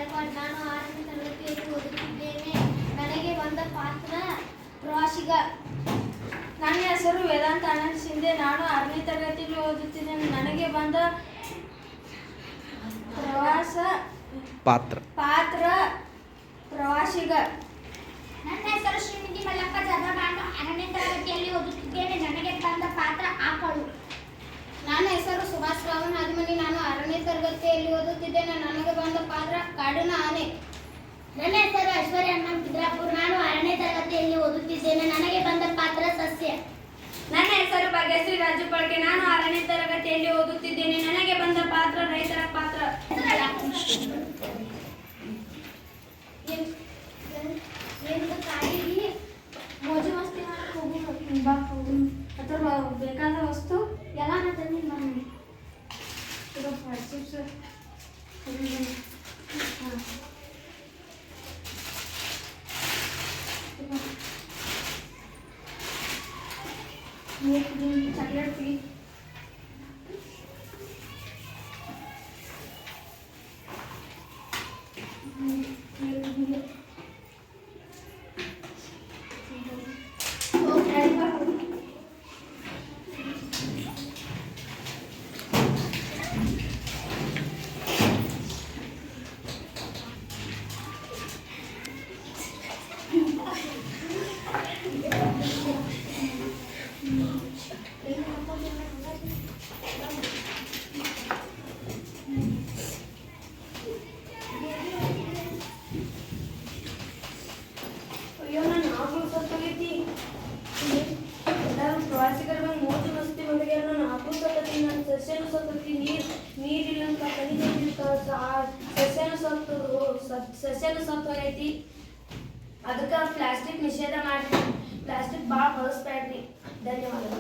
ಗಾಯಕ್ವಾಡ್. ನಾನು 6ನೇ ತರಗತಿಯಲ್ಲಿ ಓದುತ್ತಿದ್ದೇನೆ. ನನಗೆ ಬಂದ ಪಾತ್ರ ಪ್ರವಾಸಿಗ. ನನ್ನ ಹೆಸರು ವೇದಾಂತ ಆನಂದ್ ಶಿಂದೆ. ನಾನು 6ನೇ ತರಗತಿಯಲ್ಲಿ ಓದುತ್ತಿದ್ದೇನೆ. ನನಗೆ ಬಂದ ಪಾತ್ರ ಪ್ರವಾಸಿಗ. ನನ್ನ ಹೆಸರು ಶ್ರೀನಿಧಿ ಮಲ್ಲಪ್ಪ ಜಾಧವ್. ನಾನು 6ನೇ ತರಗತಿಯಲ್ಲಿ ಓದುತ್ತಿದ್ದೇನೆ. ನನಗೆ ಬಂದ ಪಾತ್ರ ಆಕಳು. ನನ್ನ ಹೆಸರು ಸುಭಾಷ್ ರಾವಣ್ ಹಾದಿಮನಿ. ನಾನು 6ನೇ ತರಗತಿಯಲ್ಲಿ ಓದುತ್ತಿದ್ದೇನೆ. ನನಗೆ ಬಂದ ಪಾತ್ರ ಕಾಡಿನ ಆನೆ. ನನ್ನ ಹೆಸರು ಐಶ್ವರ್ಯ ಅಣ್ಣಂ ಬಿದ್ರಾಪುರ್. ನಾನು 6ನೇ ತರಗತಿಯಲ್ಲಿ ಓದುತ್ತಿದ್ದೇನೆ. ನನಗೆ ಬಂದ ಪಾತ್ರ ಸಸ್ಯ. ನನ್ನ ಹೆಸರು ಭಾಗ್ಯಶ್ರೀ ರಾಜು ಪಳ್ಕೆ. ನಾನು 6ನೇ ತರಗತಿಯಲ್ಲಿ ಓದುತ್ತಿದ್ದೇನೆ. ನನಗೆ ಬಂದ ಪಾತ್ರ ರೈತರ ಪಾತ್ರ. ಕಾಡಿಗೆ ಮೋಜು ಮಸ್ತಿ ಹೋಗು ಅಥವಾ ಬೇಕಾದ ವಸ್ತು ಎಲ್ಲ ತಂದು ಬನ್ನಿ. ಚಿಪ್ಸ್ ಚಾಕ್ಲೇಟ್ ಪೀ ಪ್ರವಾಸಿಗರ ಮೋಜು ಮಸ್ತಿ ಮನೆಗೆ ನಾನು ಆಕಳು ಸತ್ತತಿ. ನಾನು ಸಸ್ಯನು ಸತ್ತತಿ. ನೀರಿಲ್ಲಂತ ಖನಿಜ ಸಸ್ಯನು ಸತ್ತೋಗೈತಿ. ಅದಕ್ಕೆ ಪ್ಲಾಸ್ಟಿಕ್ ನಿಷೇಧ ಮಾಡ್ರಿ. ಪ್ಲಾಸ್ಟಿಕ್ ಭಾಳ ಬಳಸ್ಬೇಡ್ರಿ. ಧನ್ಯವಾದ.